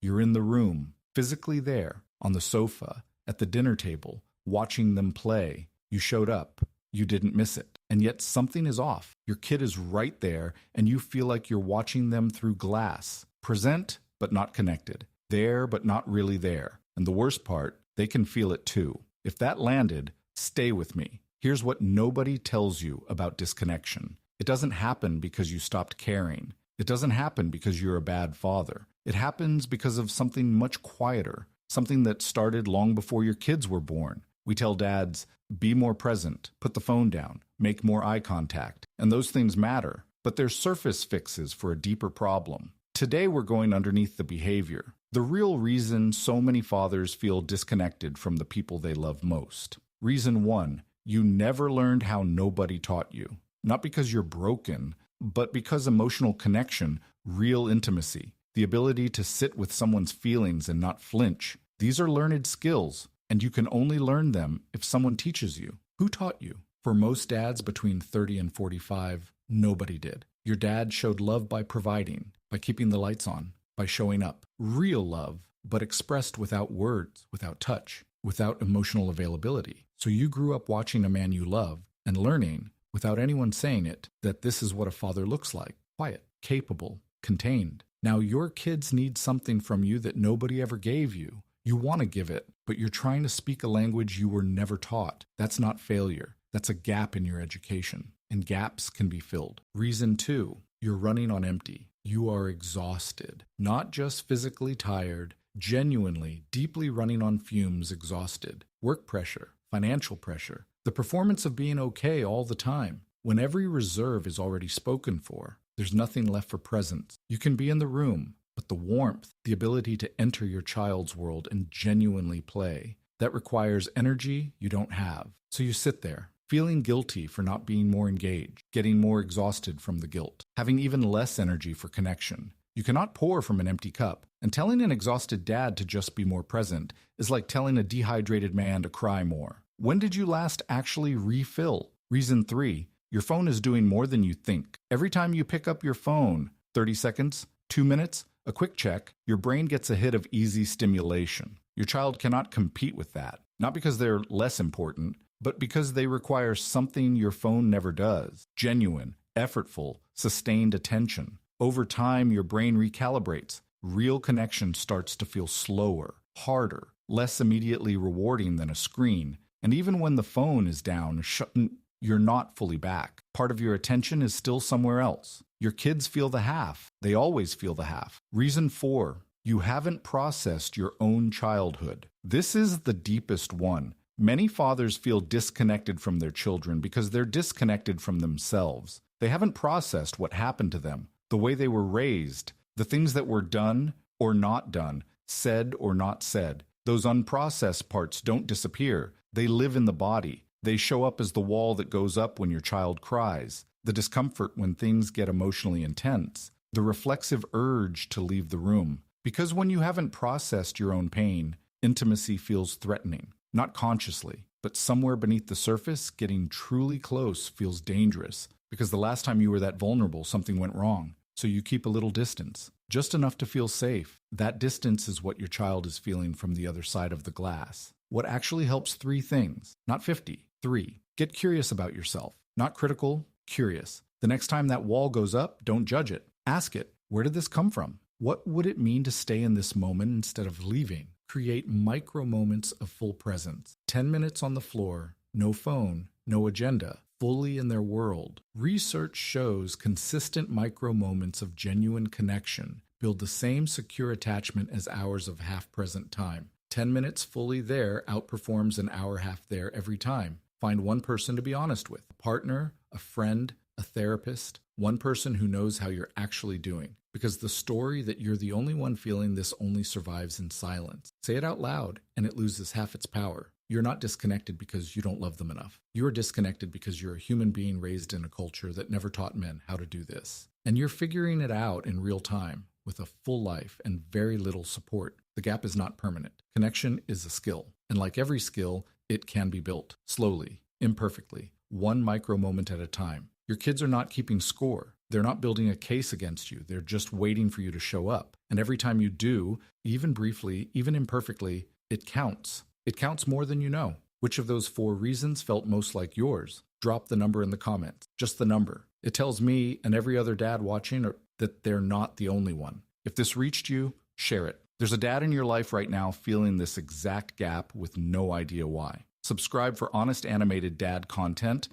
You're in the room, physically there, on the sofa, at the dinner table, watching them play. You showed up. You didn't miss it. And yet something is off. Your kid is right there, and you feel like you're watching them through glass. Present, but not connected. There, but not really there. And the worst part, they can feel it too. If that landed, stay with me. Here's what nobody tells you about disconnection. It doesn't happen because you stopped caring. It doesn't happen because you're a bad father. It happens because of something much quieter, something that started long before your kids were born. We tell dads, be more present, put the phone down, make more eye contact, and those things matter, but they're surface fixes for a deeper problem. Today we're going underneath the behavior, the real reason so many fathers feel disconnected from the people they love most. Reason 1, you never learned how nobody taught you. Not because you're broken, but because emotional connection, real intimacy, the ability to sit with someone's feelings and not flinch, these are learned skills, and you can only learn them if someone teaches you. Who taught you? For most dads between 30 and 45, nobody did. Your dad showed love by providing, by keeping the lights on, by showing up. Real love, but expressed without words, without touch, without emotional availability. So you grew up watching a man you love and learning, without anyone saying it, that this is what a father looks like. Quiet, capable, contained. Now your kids need something from you that nobody ever gave you. You want to give it, but you're trying to speak a language you were never taught. That's not failure. That's a gap in your education. And gaps can be filled. Reason 2, you're running on empty. You are exhausted. Not just physically tired, genuinely, deeply running on fumes, exhausted. Work pressure, financial pressure, the performance of being okay all the time. When every reserve is already spoken for, there's nothing left for presence. You can be in the room, but the warmth, the ability to enter your child's world and genuinely play, that requires energy you don't have. So you sit there, feeling guilty for not being more engaged, getting more exhausted from the guilt, having even less energy for connection. You cannot pour from an empty cup, and telling an exhausted dad to just be more present is like telling a dehydrated man to cry more. When did you last actually refill? Reason 3, your phone is doing more than you think. Every time you pick up your phone, 30 seconds, 2 minutes, a quick check, your brain gets a hit of easy stimulation. Your child cannot compete with that, not because they're less important, but because they require something your phone never does. Genuine, effortful, sustained attention. Over time, your brain recalibrates. Real connection starts to feel slower, harder, less immediately rewarding than a screen. And even when the phone is down, you're not fully back. Part of your attention is still somewhere else. Your kids feel the half. They always feel the half. Reason 4, you haven't processed your own childhood. This is the deepest one. Many fathers feel disconnected from their children because they're disconnected from themselves. They haven't processed what happened to them, the way they were raised, the things that were done or not done, said or not said. Those unprocessed parts don't disappear. They live in the body. They show up as the wall that goes up when your child cries, the discomfort when things get emotionally intense, the reflexive urge to leave the room. Because when you haven't processed your own pain, intimacy feels threatening. Not consciously, but somewhere beneath the surface, getting truly close feels dangerous. Because the last time you were that vulnerable, something went wrong. So you keep a little distance, just enough to feel safe. That distance is what your child is feeling from the other side of the glass. What actually helps? 3 things, not 50. 3, get curious about yourself. Not critical, curious. The next time that wall goes up, don't judge it. Ask it, where did this come from? What would it mean to stay in this moment instead of leaving? Create micro moments of full presence. 10 minutes on the floor, no phone, no agenda, fully in their world. Research shows consistent micro moments of genuine connection build the same secure attachment as hours of half-present time. 10 minutes fully there outperforms an hour half there every time. Find one person to be honest with, a partner, a friend, a therapist, one person who knows how you're actually doing. Because the story that you're the only one feeling this only survives in silence. Say it out loud, and it loses half its power. You're not disconnected because you don't love them enough. You're disconnected because you're a human being raised in a culture that never taught men how to do this. And you're figuring it out in real time, with a full life and very little support. The gap is not permanent. Connection is a skill. And like every skill, it can be built slowly, imperfectly, one micro moment at a time. Your kids are not keeping score. They're not building a case against you. They're just waiting for you to show up. And every time you do, even briefly, even imperfectly, it counts. It counts more than you know. Which of those 4 reasons felt most like yours? Drop the number in the comments. Just the number. It tells me and every other dad watching that they're not the only one. If this reached you, share it. There's a dad in your life right now feeling this exact gap with no idea why. Subscribe for honest animated dad content